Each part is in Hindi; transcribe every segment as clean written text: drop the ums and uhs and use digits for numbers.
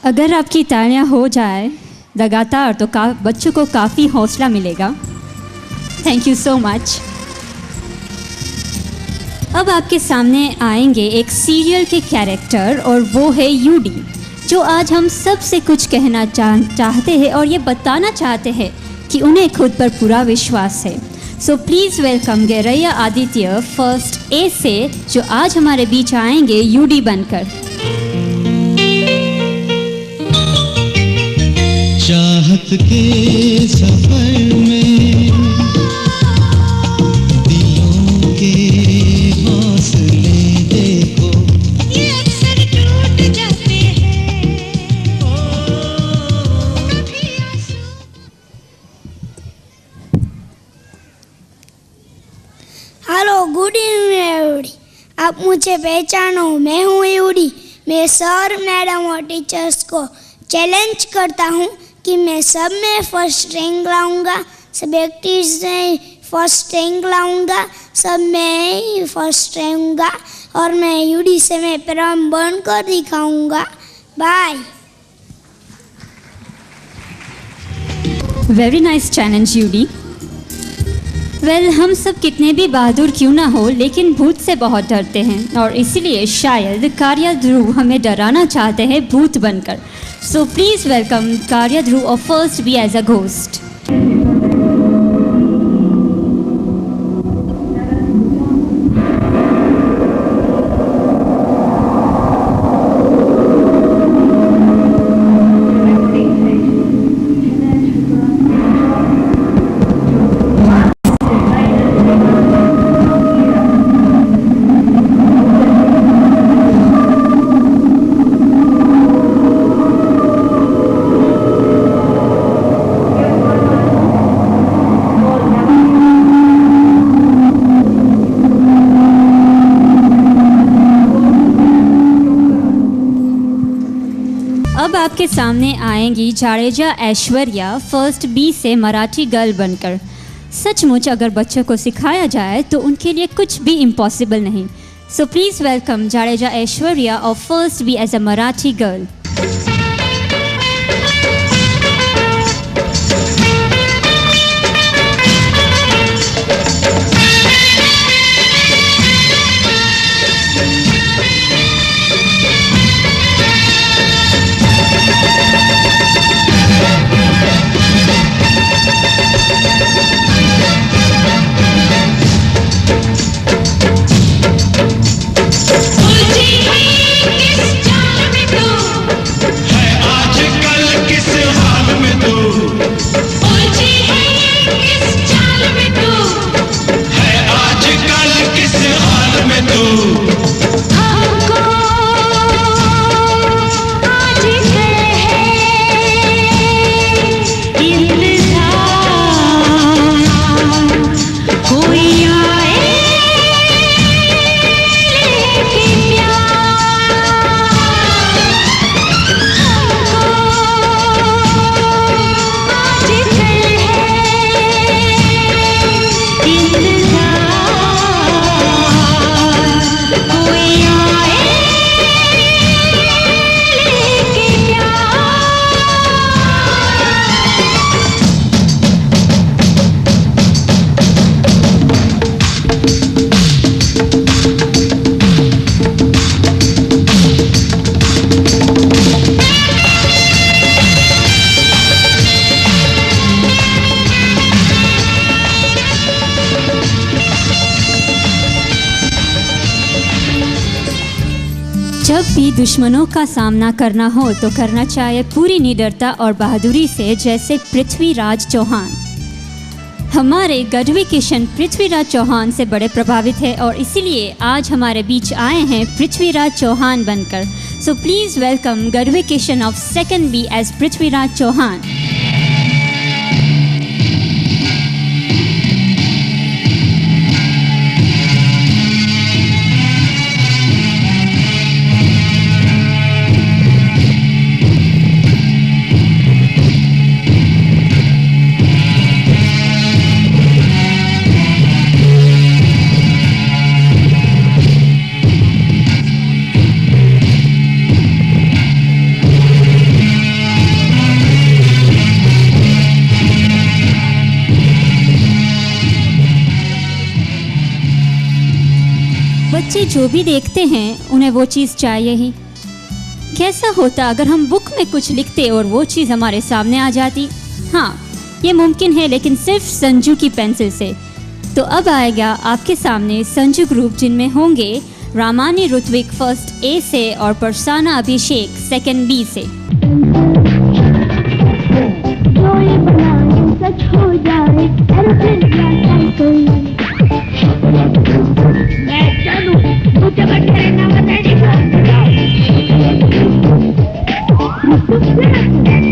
अगर आपकी तालियां हो जाए लगातार तो बच्चों को काफ़ी हौसला मिलेगा। Thank you so much. अब आपके सामने आएंगे एक सीरियल के कैरेक्टर और वो है यूडी, जो आज हम सब से कुछ कहना चाहते हैं और ये बताना चाहते हैं कि उन्हें खुद पर पूरा विश्वास है। So please welcome Gairaiya Aditya first A से, जो आज हमारे बीच आएंगे यूडी बनकर। चाहत के सफर में दिलों के हौसले देखो, ये अक्सर टूट जाते हैं कभी आंसू। Hello, good evening everybody. आप मुझे पहचानो, मैं हूँ यूडी। मैं सर, मैडम और टीचर्स को चैलेंज करता हूँ कि मैं सब में फर्स्ट रैंक लाऊंगा, सब एक्टिविटीज में फर्स्ट रैंक लाऊंगा, सब में ही फर्स्ट रहूँगा और मैं यूडी से मैं प्रम बनकर दिखाऊंगा। बाय। वेरी नाइस चैलेंज यूडी। वेल, हम सब कितने भी बहादुर क्यों ना हो, लेकिन भूत से बहुत डरते हैं और इसीलिए शायद कार्या ध्रुव हमें डराना चाहते हैं भूत बनकर। सो प्लीज़ वेलकम कार्या ध्रुव और first B as a ghost. अब आपके सामने आएंगी जाडेजा ऐश्वर्या फर्स्ट बी से मराठी गर्ल बनकर। सचमुच अगर बच्चों को सिखाया जाए तो उनके लिए कुछ भी इम्पॉसिबल नहीं। So please welcome Jadeja Aishwarya और first B as a Marathi girl. जब भी दुश्मनों का सामना करना हो तो करना चाहिए पूरी निडरता और बहादुरी से, जैसे पृथ्वीराज चौहान। हमारे गढ़वी किशन पृथ्वीराज चौहान से बड़े प्रभावित है और इसीलिए आज हमारे बीच आए हैं पृथ्वीराज चौहान बनकर। So please welcome Gadhvi Kishan of second B as Prithviraj Chauhan. बड़े जो भी देखते हैं उन्हें वो चीज़ चाहिए ही। कैसा होता अगर हम बुक में कुछ लिखते और वो चीज़ हमारे सामने आ जाती? हाँ, ये मुमकिन है, लेकिन सिर्फ संजू की पेंसिल से। तो अब आएगा आपके सामने संजू ग्रुप, जिनमें होंगे रामानी ऋत्विक फर्स्ट ए से और परसाना अभिषेक सेकंड बी से। जो ये बनाए सच हो जाए, एरोप्लेन या साइकिल। मैं चलूं, मुझे बैठे ना बताने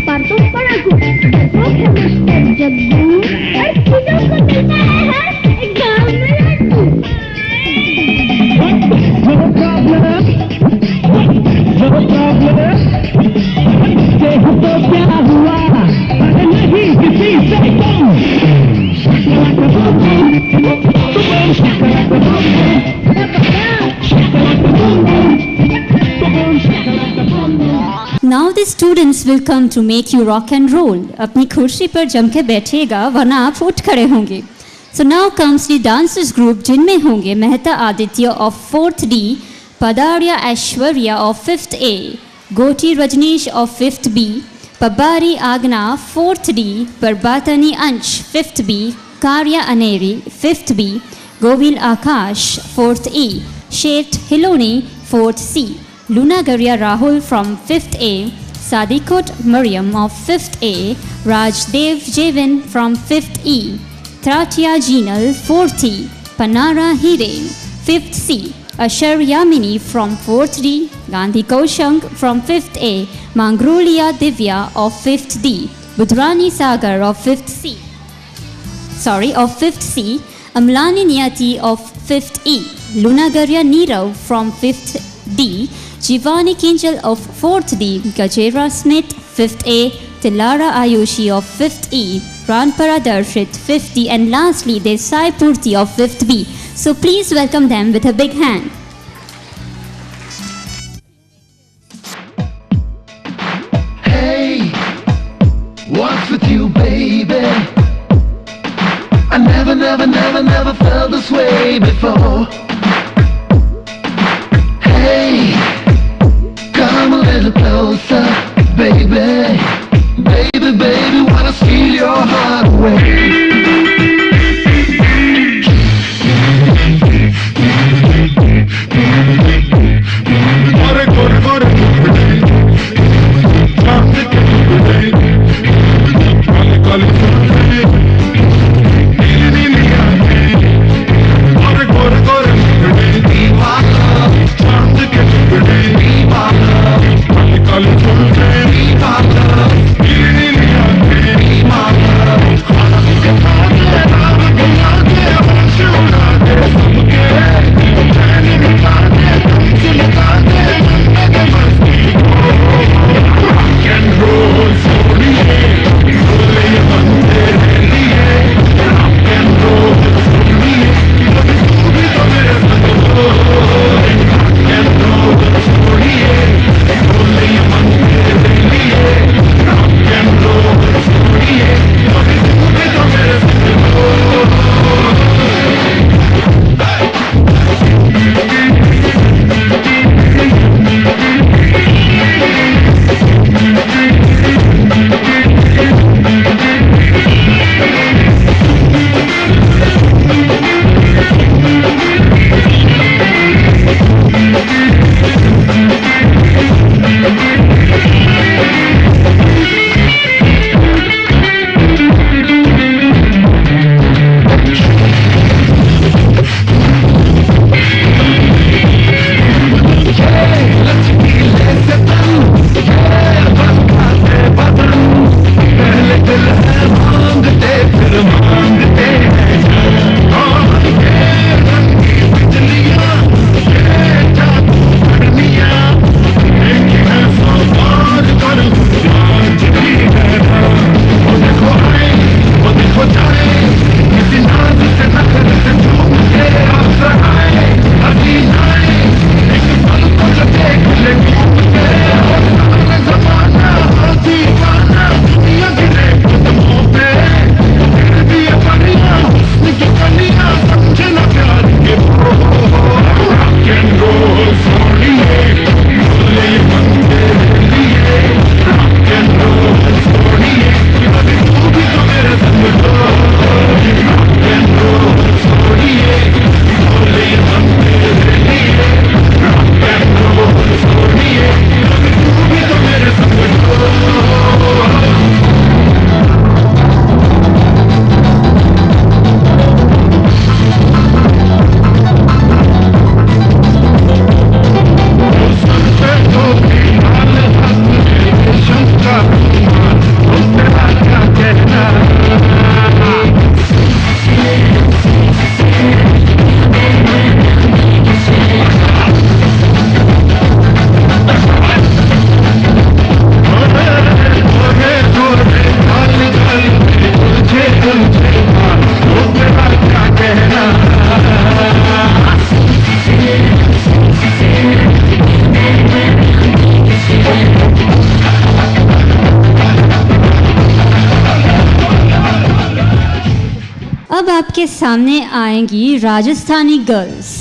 पर तो पड़ा को तो मिस्टर जग्गू और किधर को मिलता है एग्जाम में no problem तो क्या हुआ अरे नहीं किसी से Now the students will come to make you rock and roll. अपनी कुर्सी पर जम के बैठिएगा वरना आप उठ खड़े होंगे। So now comes the dancers group, जिनमें होंगे Mehta Aditya of 4th D, Padarya Aishwarya of 5th A, Goti Rajneesh of 5th B, Pabari Agna 4th D, Parbatani Ansh 5th B, Karya Aneri 5th B, Govil Akash 4th E, Shet Hiloni 4th C, Luna Garya Rahul from 5th A, Sadikot Mariam of 5th A, Rajdev Jevin from 5th E, Tratya Jinal 4th E, Panara Hiren 5th C, Ashar Yamini from 4th D, Gandhi Kaushang from 5th A, Mangrolia Divya of 5th D, Budrani Sagar of 5th C, of 5th C, Amlani Niyati of 5th E, Lunagarya Nirav from 5th D, Jivani Kinjal of 4th D, Gajera Smith 5th A, Tilara Ayushi of 5th E, Ranpara Darshit 5th D, and lastly there's Sai Purti of 5th B. So please welcome them with a big hand. Hey, what's with you, baby? I never felt this way before. Hey, come a little closer, baby. Baby, wanna steal your heart away. Gore आपके सामने आएंगी राजस्थानी गर्ल्स।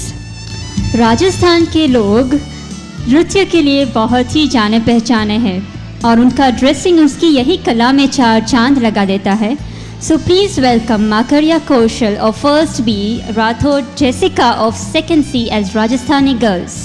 राजस्थान के लोग नृत्य के लिए बहुत ही जाने पहचाने हैं और उनका ड्रेसिंग उसकी यही कला में चार चांद लगा देता है। So please welcome Makaria Kaushal of first B, Rathod Jessica of second C as Rajasthani girls.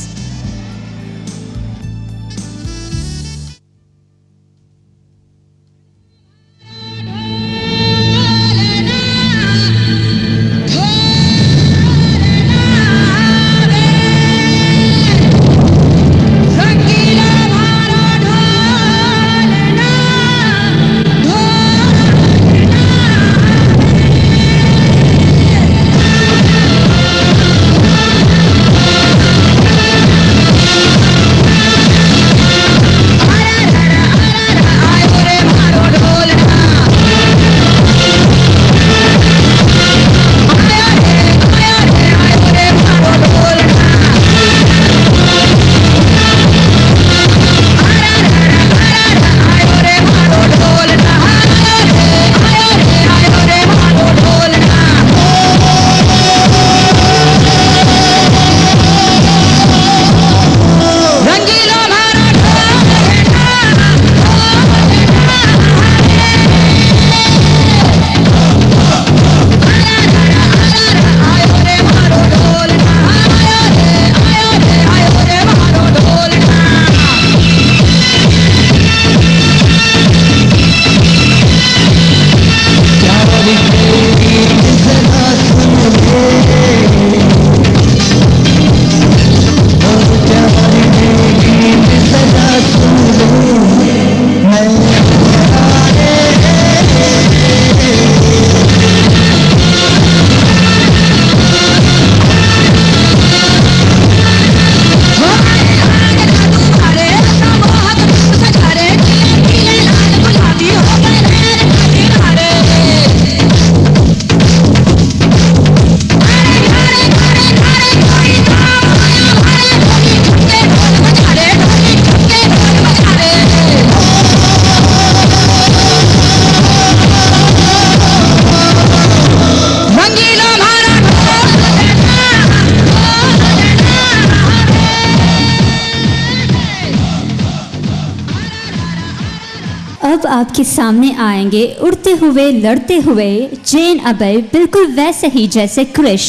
अब आपके सामने आएंगे उड़ते हुए लड़ते हुए जैन अभय, बिल्कुल वैसे ही जैसे Krrish.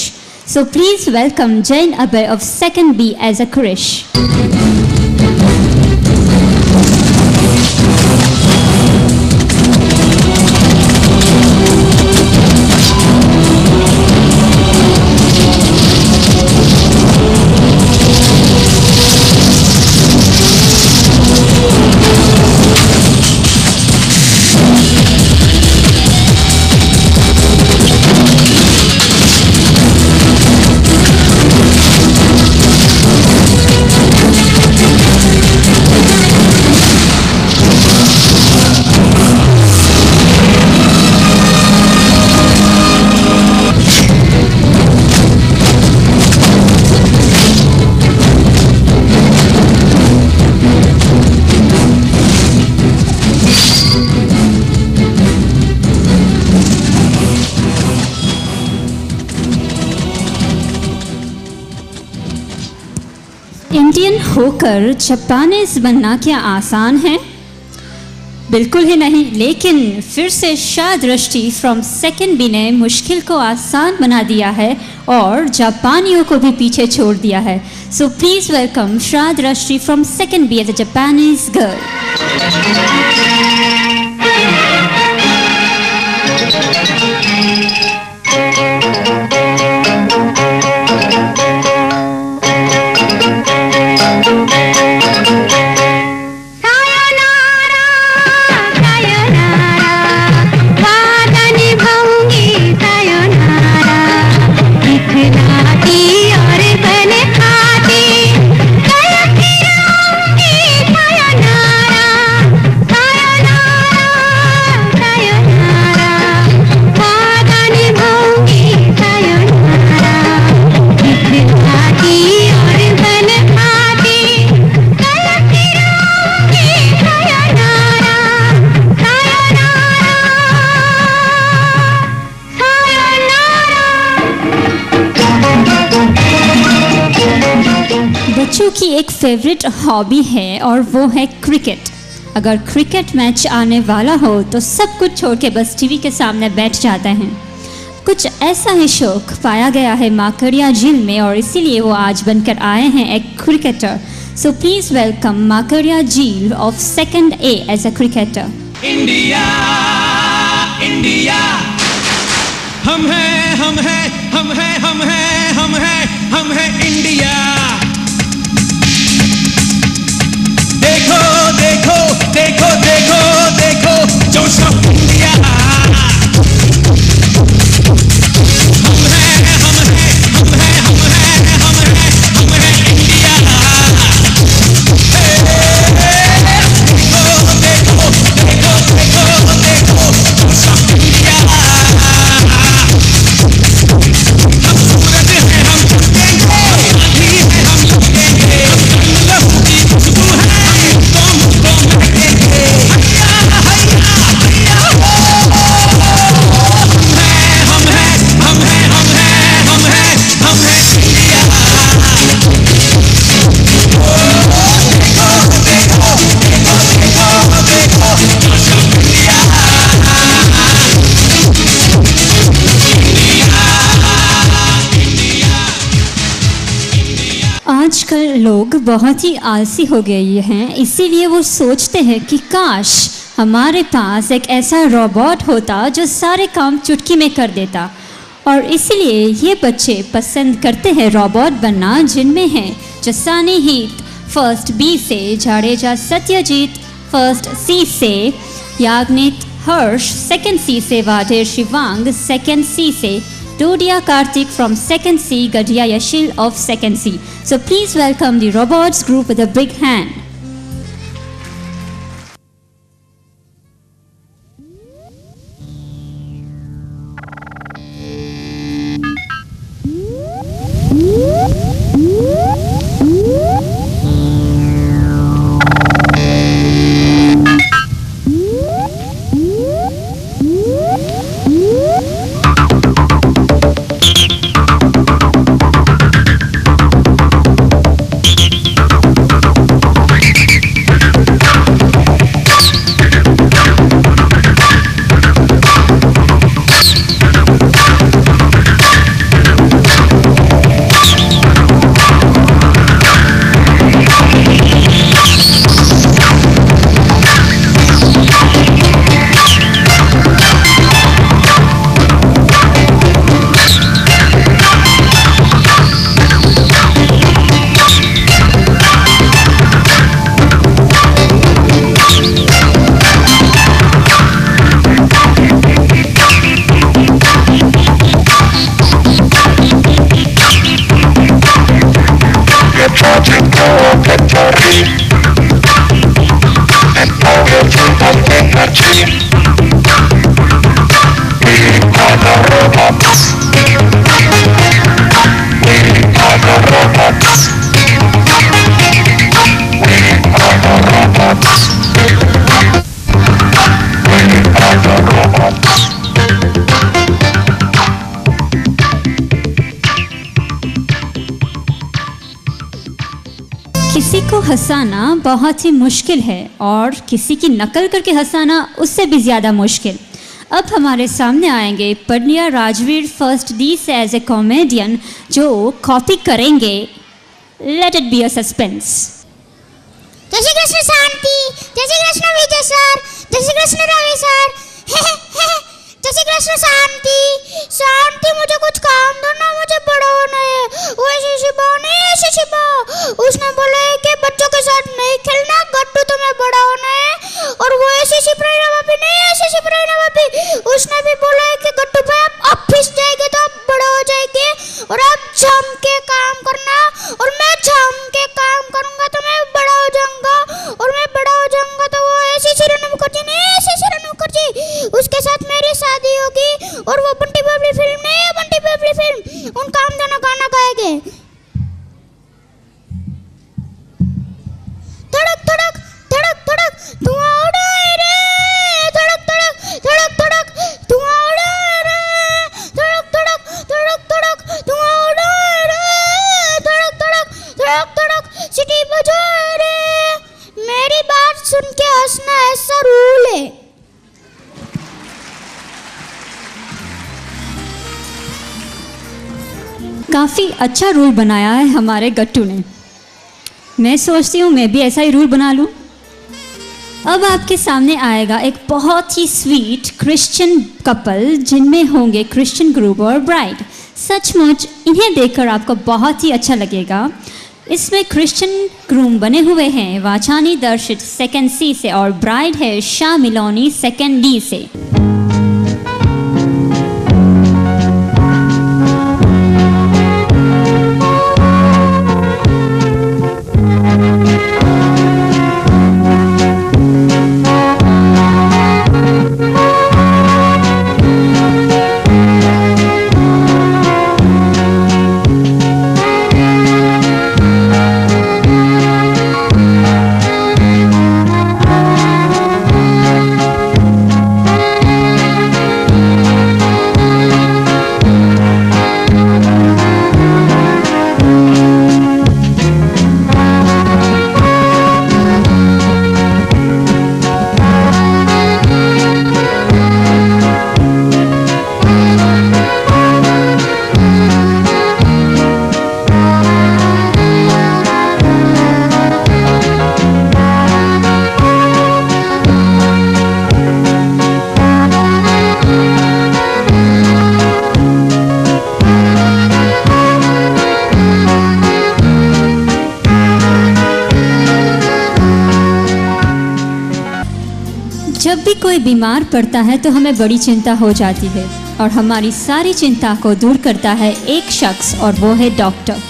So please welcome Jain Abhay of second B as a Krrish. Indian होकर जापानीज बनना क्या आसान है? बिल्कुल ही नहीं, लेकिन फिर से Shah Drishti from second B ने मुश्किल को आसान बना दिया है और जापानियों को भी पीछे छोड़ दिया है। So please welcome Shah Drishti from second B as a Japanese girl. बच्चों की एक फेवरेट हॉबी है और वो है क्रिकेट। अगर क्रिकेट मैच आने वाला हो तो सब कुछ छोड़ के बस टीवी के सामने बैठ जाते हैं। कुछ ऐसा ही शौक पाया गया है माकड़िया झील में और इसीलिए वो आज बनकर आए हैं एक cricketer. So please welcome Makadia Jheel of 2nd A as a cricketer. India India हम हैं हम हैं हम हैं हम हैं हम हैं हम हैं इंडिया। देखो देखो देखो देखो देखो जोश ऑफ इंडिया। हम हैं हम हैं हम हैं हम हैं हम हैं हम हैं इंडिया। देखो देखो देखो देखो जोश ऑफ इंडिया। हम सूरज हैं हम चमकेंगे, आंधी है हम लपकेंगे, हम लहू की खुशबू है तो मुझको महकेंगे। हैया हैया हैया हम हैं हम हैं हम हैं हम हैं हम हैं इंडिया। देखो देखो देखो देखो देखो जोश ऑफ इंडिया। आजकल लोग बहुत ही आलसी हो गए हैं, इसीलिए वो सोचते हैं कि काश हमारे पास एक ऐसा रोबोट होता जो सारे काम चुटकी में कर देता। और इसीलिए ये बच्चे पसंद करते हैं रोबोट बनना, जिनमें हैं जसानी हीत 1st B से, जाडेजा सत्यजीत 1st C से, याग्निक हर्ष 2nd C से, वाडेर शिवांग 2nd C से, Dodia Karthik from 2nd C, Gadia Yashil of 2nd C. So please welcome the robots group with a big hand. किसी को हंसाना बहुत ही मुश्किल है और किसी की नकल करके हंसाना उससे भी ज़्यादा मुश्किल। अब हमारे सामने आएंगे पन्निया राजवीर 1st D से एज ए कॉमेडियन, जो कॉपी करेंगे। Let it be a suspense. जय श्री कृष्ण शांति, जय श्री कृष्ण विजय सर, जय श्री कृष्ण रवि सर। जय श्री कृष्ण शांति। शांति मुझे कुछ काम दो ना, मुझे बड़ा होना है। वो ऐसी शिबा नहीं, ऐसी शिबा उसने बोला है कि बच्चों के साथ नहीं खेलना, गट्टू तुम्हें बड़ा होना है। और वो ऐसी शिप्राइना भाभी नहीं, ऐसी शिप्राइना भाभी उसने भी बोला है कि गट्टू भाई आप ऑफिस जाएंगे तो आप बड़ा हो जाएंगे और आप जम के काम करना, और मैं जम के काम करूंगा तो मैं बड़ा हो जाऊंगा, और मैं बड़ा हो जाऊंगा तो वो ऐसी शिरोन मुखर्जी नहीं, ऐसी शिरोन मुखर्जी उसके साथ मेरी शादी होगी और वो बंटी बबली फिल्म नहीं है, बंटी बबली फिल्म, उन काम दोनों गाना गाएंगे। धड़क धड़क धड़क धड़क धुआं उड़ाए रे, धड़क धड़क धड़क धड़क धुआं उड़ाए रे, धड़क धड़क धड़क धड़क धुआं उड़ाए रे, धड़क धड़क धड़क धड़क काफ़ी अच्छा रूल बनाया है हमारे गट्टू ने। मैं सोचती हूँ मैं भी ऐसा ही रूल बना लूँ। अब आपके सामने आएगा एक बहुत ही स्वीट क्रिश्चियन कपल जिनमें होंगे क्रिश्चियन ग्रूम और ब्राइड। सचमुच इन्हें देखकर आपको बहुत ही अच्छा लगेगा। इसमें क्रिश्चियन ग्रूम बने हुए हैं वाचानी दर्शित सेकंड सी से और ब्राइड है शाह मिलोनी सेकंड डी से। जब भी कोई बीमार पड़ता है तो हमें बड़ी चिंता हो जाती है और हमारी सारी चिंता को दूर करता है एक शख्स और वो है डॉक्टर।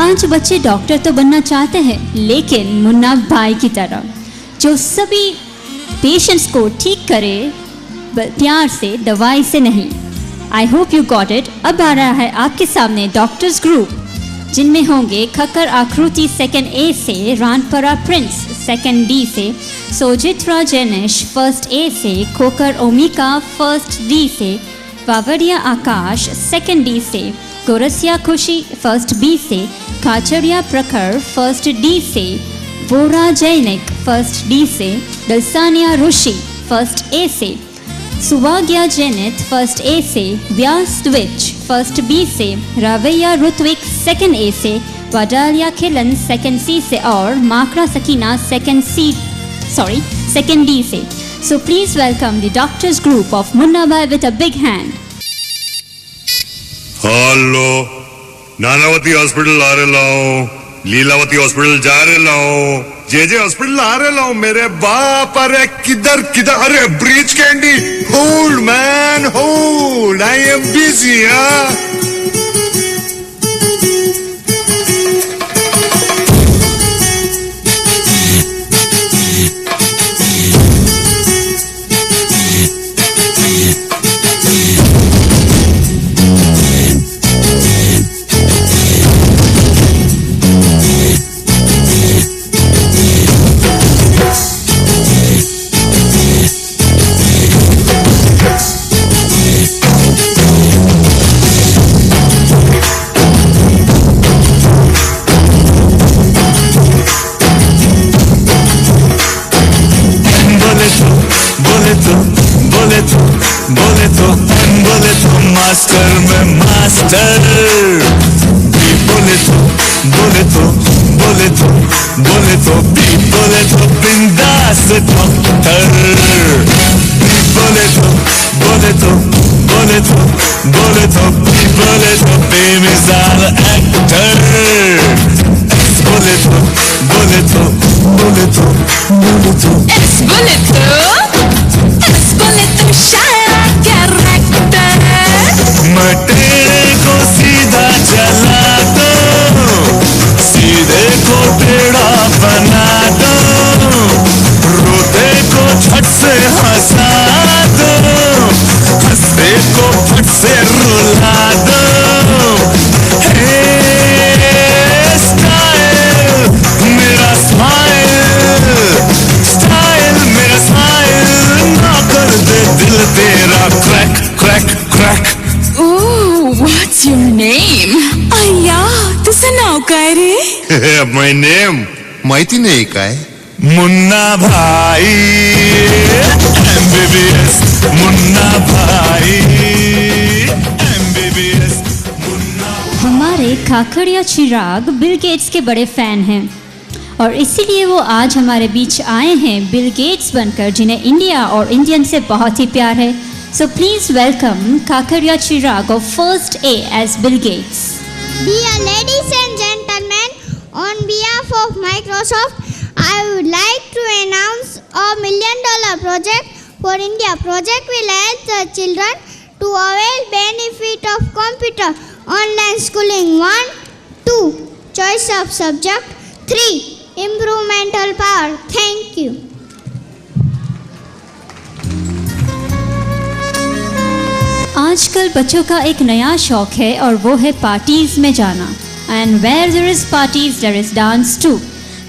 आज बच्चे डॉक्टर तो बनना चाहते हैं लेकिन मुन्ना भाई की तरह जो सभी पेशेंट्स को ठीक करे प्यार से, दवाई से नहीं। I hope you got it. अब आ रहा है आपके सामने डॉक्टर्स ग्रुप जिनमें होंगे खक्कर आकृति सेकंड ए से, रानपरा प्रिंस सेकंड डी से, सोजित्रा जैनिश फर्स्ट ए से, खोकर ओमिका फर्स्ट डी से, वावड़िया आकाश सेकंड डी से, गोरसिया खुशी फर्स्ट बी से, खाचरिया प्रखर फर्स्ट डी से, बोरा जैनिक फर्स्ट डी से, दलसानिया ऋषि फर्स्ट ए से, सुवाग्या जैनित फर्स्ट ए से, व्यास द्विज फर्स्ट बी से, रावैया ऋत्विक सेकंड ए से, वाडालिया खिलन सेकंड सी से और माकरा सकीना सेकंड डी से। So please welcome the doctors group of Munna Bhai with a big hand. Hello, Nanavati hospital आ रहे लाओ, लीलावती हॉस्पिटल जा रहे लाओ, जे हॉस्पिटल आ रहे लाओ। मेरे बाप, अरे किधर किधर, अरे bridge candy, hold man hold, I am busy. Master में मास्टर भी बोले तो बिंदास डॉक्टर भी बोले तो बेमिसाल एक्टर बोले तो शायद कैरेक्टर मटेरे को सीधा चला दो, सीधे को टेढ़ा बना दो, रोते को झट से हंसा दो, हंसते को फट से रुला दो। मेरा स्माइल ना कर दे दिल तेरा crack crack crack. What's your name? अय्या, तुझं नाव काय रे? My name माहिती नाही काय? मुन्ना भाई, MBBS मुन्ना भाई, MBBS मुन्ना। काकड़िया चिराग बिल गेट्स के बड़े फ़ैन हैं और इसीलिए वो आज हमारे बीच आए हैं बिल गेट्स बनकर, जिन्हें इंडिया और इंडियन से बहुत ही प्यार है. So please welcome Kakaria Chirag of First A as Bill Gates. Dear ladies and gentlemen, on behalf of Microsoft, I would like to announce a $1 million project for India. Project will help the children to avail benefit of computer, online schooling. 1, 2, choice of subject. 3, improve mental power. Thank you. आजकल बच्चों का एक नया शौक है और वो है पार्टीज़ में जाना. And where there is parties there is dance too.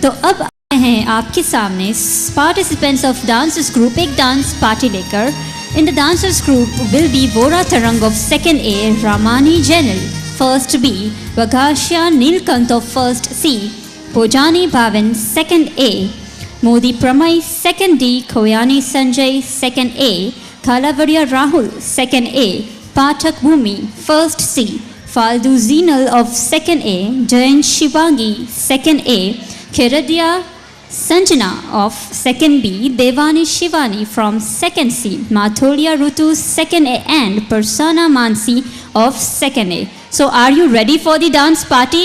तो अब आए हैं आपके सामने पार्टिसिपेंट्स ऑफ डांसर्स ग्रुप एक डांस पार्टी लेकर. In the dancers group will be Vora Tarang of second A, Ramani Jainal first B, Vagashiya Neelkanth of first C, Pojani Bhavan second A, Modi Pramay second D, Koyani Sanjay second A, Kalavaria Rahul second A, Pathak Bhumi first C, Faldu Zinal of second A, Jayan Shivangi second A, Keradia Sanjana of second B, Devani Shivani from second C, Matholia Rutu second A and Persana Mansi of second A. So are you ready for the dance party?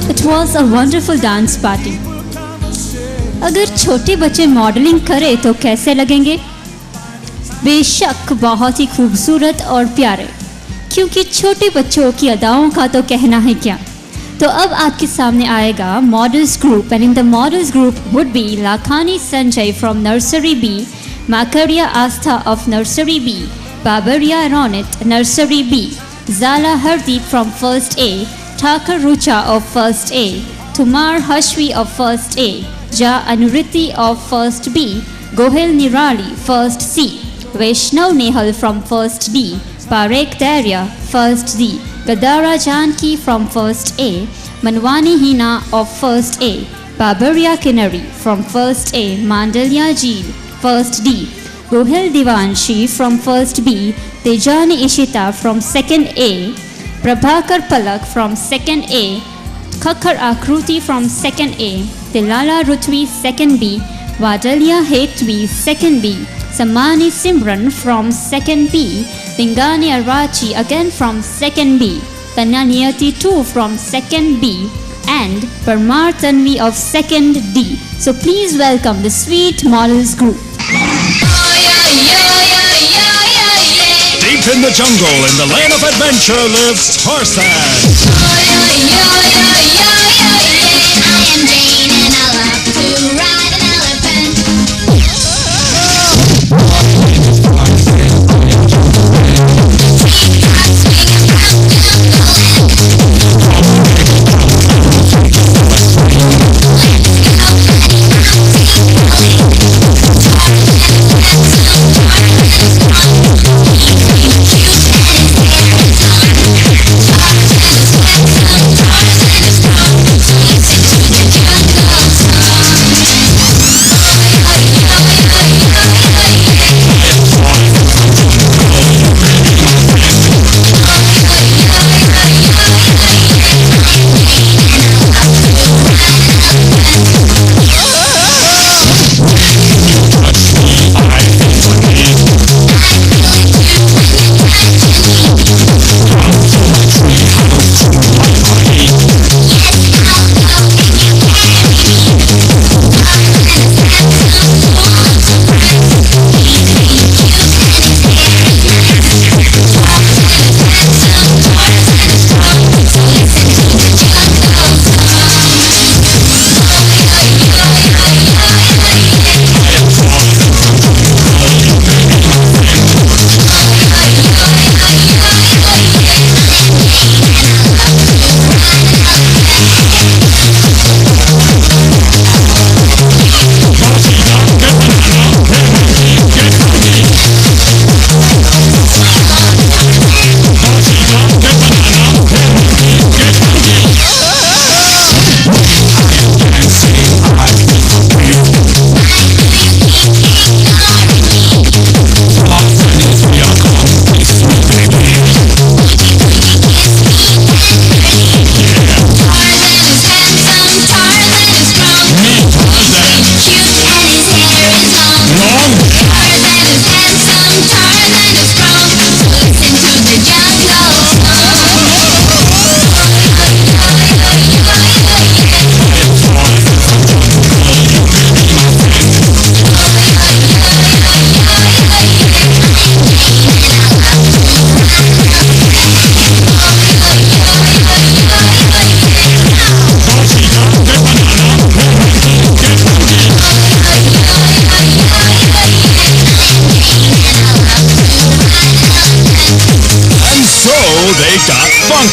It was a wonderful dance party. अगर छोटे बच्चे मॉडलिंग करें तो कैसे लगेंगे? बेशक बहुत ही खूबसूरत और प्यारे, क्योंकि छोटे बच्चों की अदाओं का तो कहना है क्या। तो अब आपके सामने आएगा models group, and in the models group would be Lakhani Sanjay from nursery B, Makaria Astha of nursery B, Babariya Ronit nursery B, Zala Hardeep from First A, Thakur Rucha of First A, Tumar Hashwi of First A, Ja Anuriti of First B, Gohil Nirali First C, Vaishnav Nehal from First D, Parek Darya First D, Gadara Janki from First A, Manwani Hina of First A, Babaria Kinari from First A, Mandalya Jeel First D, Gohil Divanshi from First B, Tejani Ishita from Second A, Prabhakar Palak from Second A, Khakhar Akruti from Second A, Tilala Rutvi Second B, Vadalia Hetvi Second B, Samani Simran from Second B, Pingani Arachi again from Second B, Tananiyati 2 from Second B, and Parmar Tanvi of Second D. So please welcome the Sweet Models Group. Deep in the jungle, in the land of adventure, lives Tarzan. I am Jane and I love to ride an elephant. Tarzan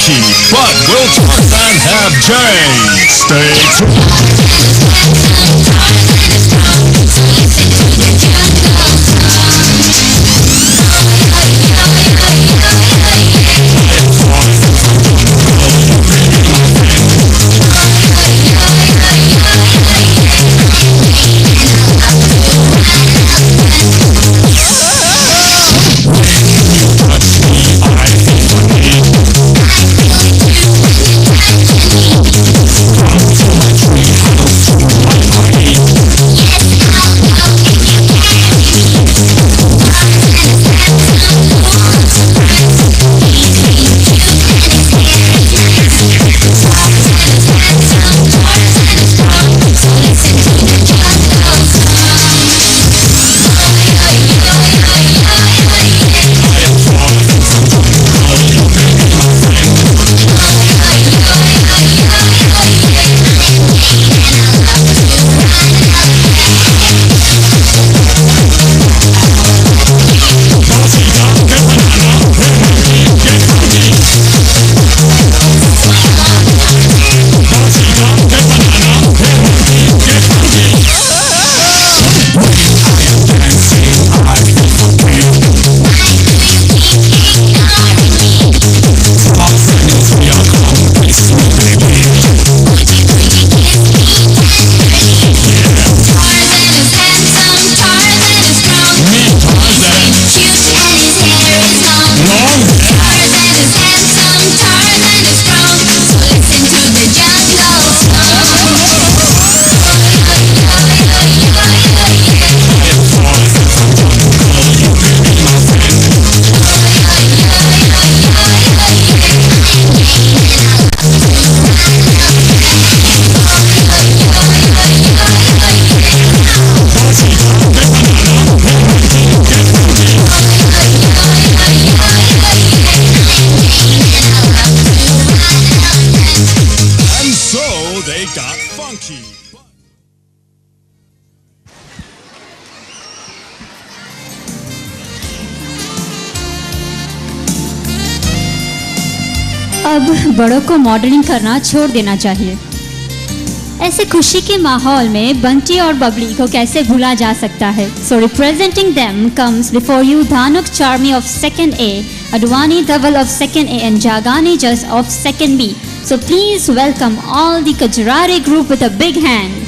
funky, but will Tarzan have Jane? Stay tuned. अब बड़ों को मॉडलिंग करना छोड़ देना चाहिए। ऐसे खुशी के माहौल में बंटी और बबली को कैसे भूला जा सकता है। सो representing them comes before you Dhanuk Charmi of second A, Advani Dhawal of second A and Jagani Jas of second B. So please welcome all the Kajrare group with a big hand.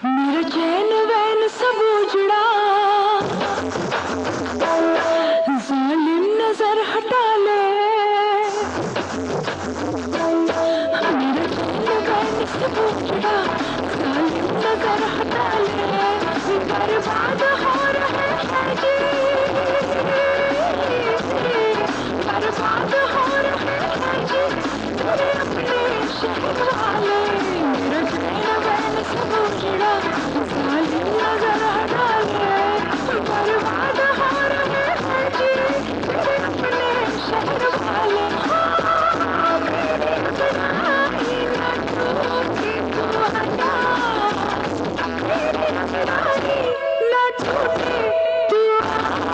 मेरा चैन वैन सब उजड़ा, जालिम नजर हटा ले। मेरा चैन वैन सब उजड़ा, जालिम नजर हटा ले। बर्बाद हो रहे हैं जी, बर्बाद हो रहे हैं जी तेरे अपने शहर वाले। मेरा चैन वैन सब उजड़ा, जालिम नजर हटा ले। बर्बाद हो रहे हैं जी तेरे अपने शहर वाले। मेरी बुराई न टूटी तू हटा, मेरी बुराई न टूटी तू हटा।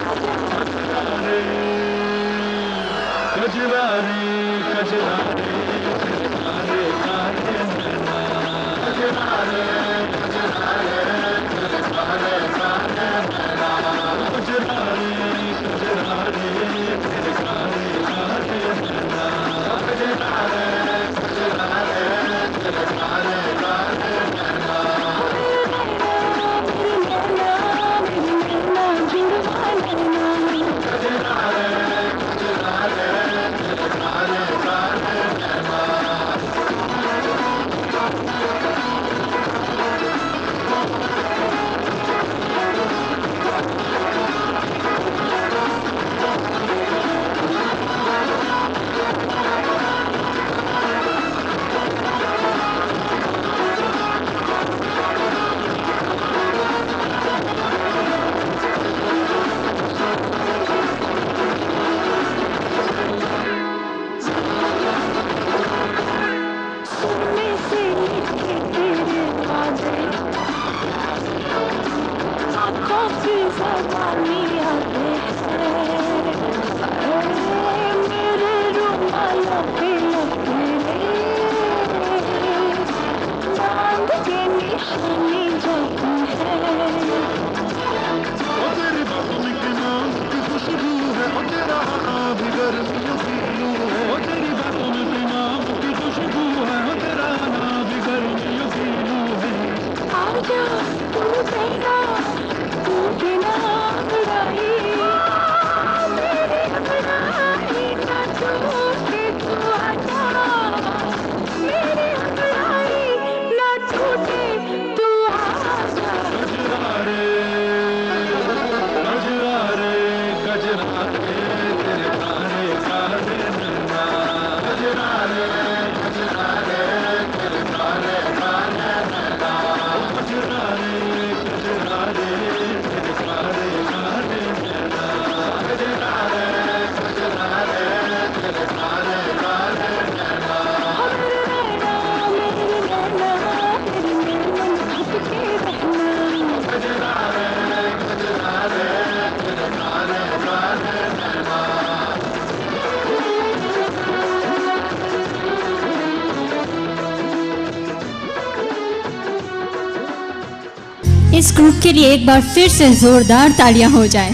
इस ग्रुप के लिए एक बार फिर से जोरदार तालियां हो जाए।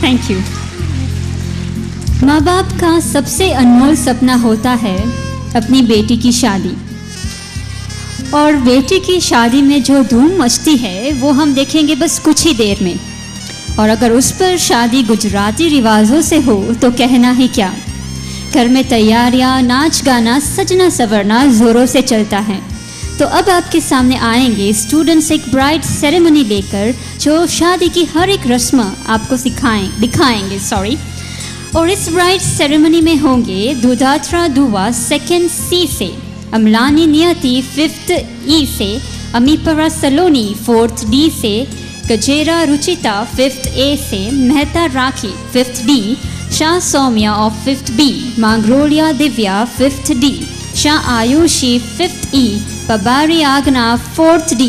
Thank you. माँ बाप का सबसे अनमोल सपना होता है अपनी बेटी की शादी, और बेटी की शादी में जो धूम मचती है वो हम देखेंगे बस कुछ ही देर में। और अगर उस पर शादी गुजराती रिवाजों से हो तो कहना ही क्या। घर में तैयारियां, नाच गाना, सजना सवरना जोरों से चलता है। तो अब आपके सामने आएंगे स्टूडेंट्स एक ब्राइड सेरेमनी लेकर, जो शादी की हर एक रस्म आपको दिखाएंगे। और इस ब्राइड सेरेमनी में होंगे दुधात्रा दुआ 2nd C से, अमलानी नियति 5th E से, अमीपरा सलोनी 4th D से, गजेरा रुचिता 5th A से, Mehta Rakhi 5th D, Shah Saumya of 5th B, Mangroliya Divya 5th D, Shah Ayushi 5th E, Pabari Aagna 4th D,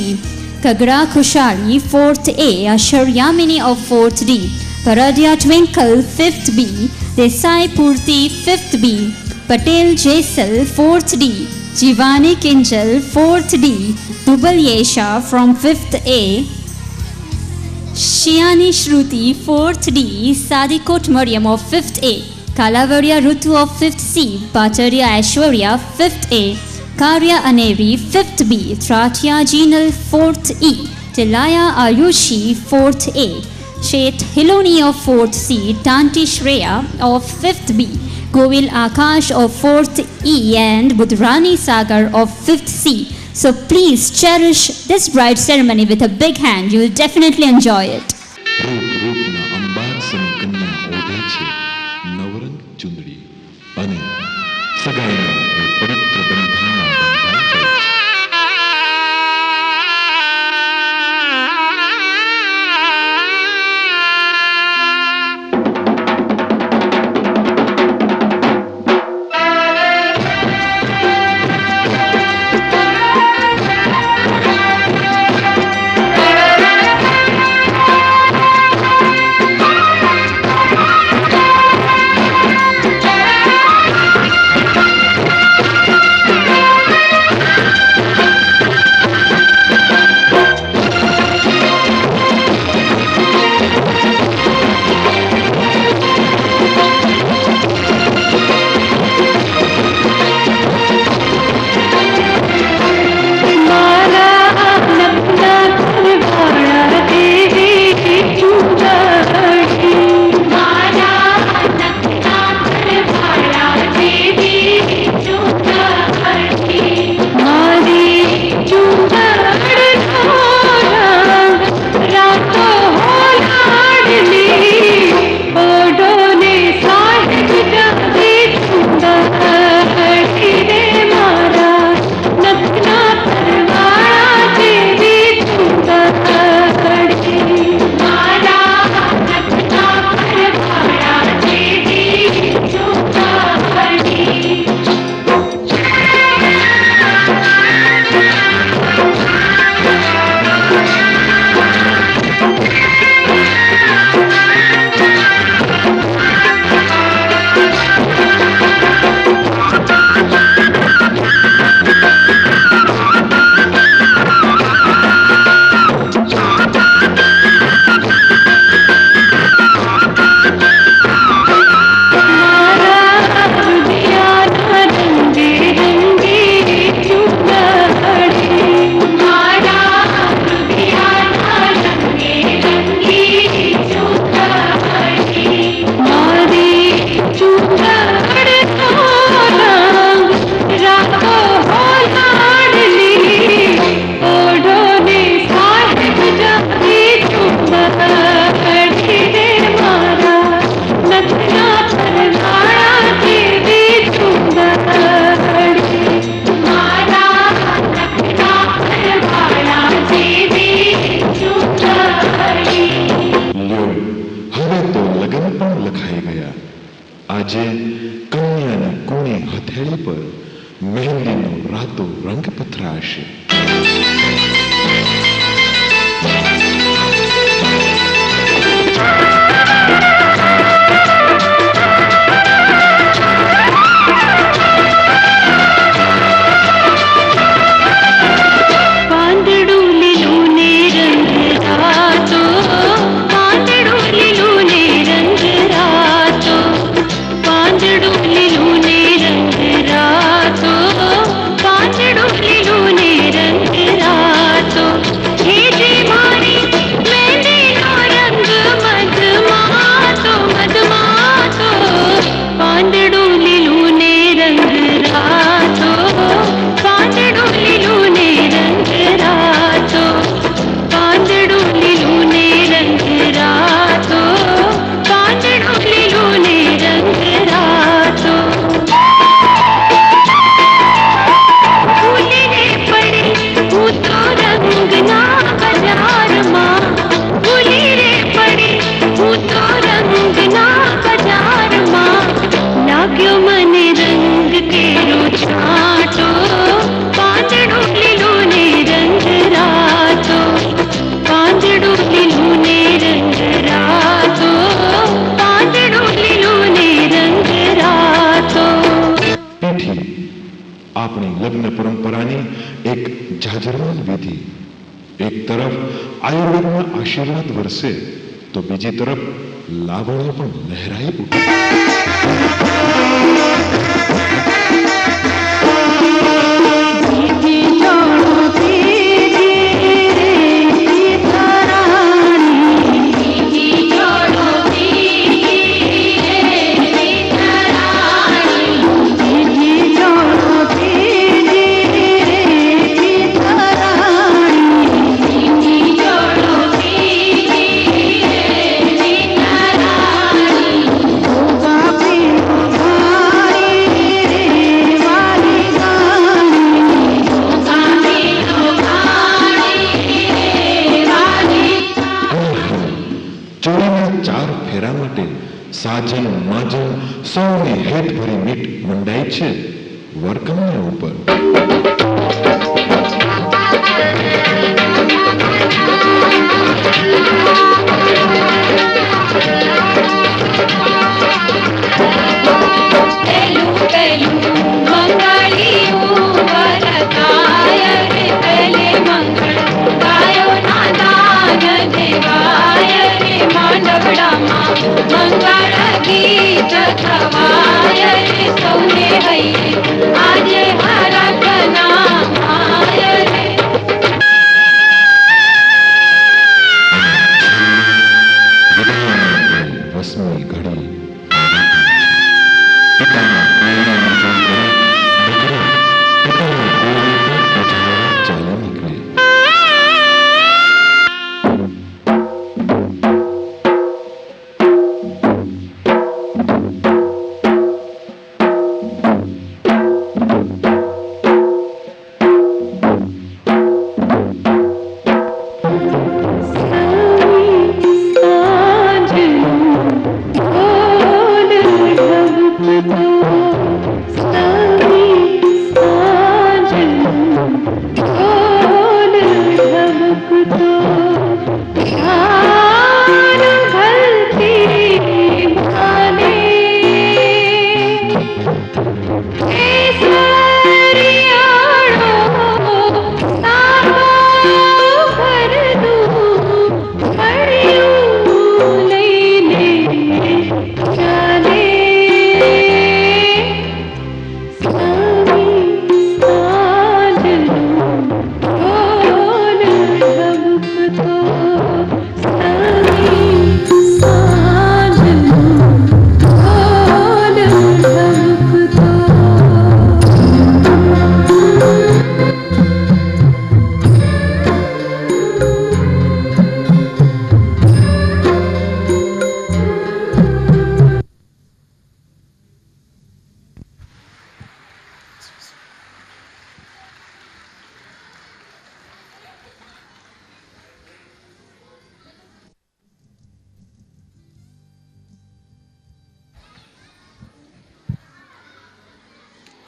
Kagda Khushali 4th A, Ashar Yamini of 4th D, Pardiya Twinkle 5th B, Desai Purti 5th B, Patel Jaisal 4th D, Jivani Kinjal 4th D, Dubal Yesha from 5th A, Shiyani Shruti 4th D, Sadikot Mariyam of 5th A, Kalavariya Ritu of 5th C, पाचरिया Aishwarya 5th A, कार्या Aneri 5th B, त्राटिया Jinal 4th E, टिलाया Ayushi 4th A, Sheth Hiloni of 4th C, Tanti Shreya of 5th B, Govil Akash of 4th E, and Budhrani Sagar of 5th C. So please cherish this bride ceremony with a big hand. You will definitely enjoy it. રૂપના અંબાર સમી કન્યા ઓઢે છે નવરંગ ચુંદડી અને સગાઈના એ પવિત્ર બંધનમાં બંધાઈ જાય છે. આજે કન્યાની કોણી હથેળી પર મહેંદીનો રાતો રંગ પથરાશે. પાંદડું લીલું ને રંગ આપણી લગ્ન પરંપરાની એક જાજરમાન વિધિ. એક તરફ આયુર્વેદના આશીર્વાદ વરસે તો બીજી તરફ લાવણ્ય પણ લહેરાઈ ઉઠે. સાજન માજન સૌની હેત ભરી મીટ મંડાઈ છે વરકમના ઉપર.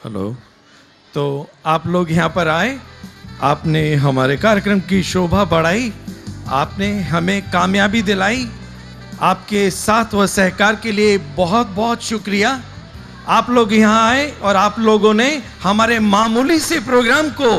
हेलो, तो आप लोग यहाँ पर आए, आपने हमारे कार्यक्रम की शोभा बढ़ाई, आपने हमें कामयाबी दिलाई. आपके साथ व सहकार के लिए बहुत बहुत शुक्रिया. आप लोग यहाँ आए और आप लोगों ने हमारे मामूली से प्रोग्राम को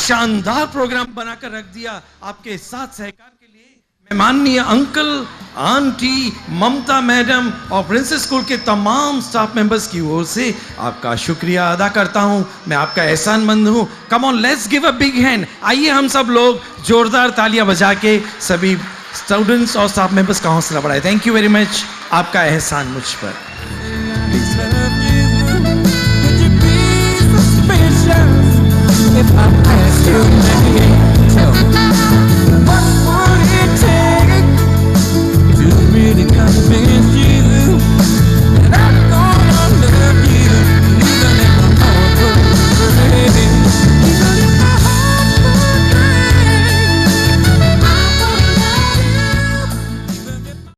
शानदार प्रोग्राम बनाकर रख दिया. आपके साथ सहकार के लिए मैं माननीय अंकल, आंटी, ममता मैडम और प्रिंसेस स्कूल के तमाम स्टाफ मेंबर्स की ओर से आपका शुक्रिया अदा करता हूं. मैं आपका एहसानमंद हूं. Come on, let's give a big hand. आइए हम सब लोग जोरदार तालियां बजा के सभी स्टूडेंट्स और स्टाफ मेंबर्स का हौसला बढ़ाएं. Thank you very much. आपका एहसान मुझ पर.